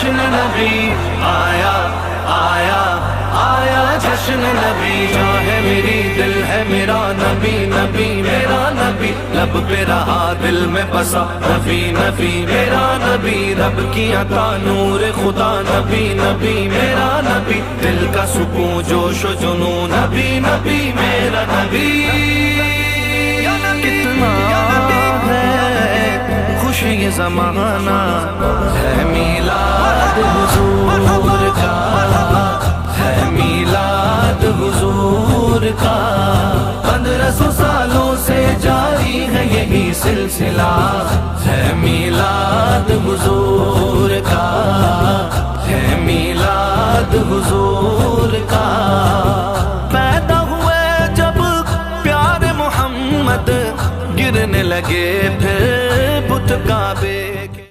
जश्न नबी आया आया आया जश्न नबी। चाहे मेरी दिल है मेरा नबी नबी मेरा नबी, लब पे रहा दिल में बसा नबी नबी मेरा नबी। रब की अता नूर खुदा नबी नबी मेरा नबी, दिल का सुकून जोश जुनू नबी नबी मेरा नबी। कितना है खुश ये ज़माना है मीलाद हुजूर का, है मीलाद हुजूर का। 1500 सालों से जारी है यही सिलसिला, है मीलाद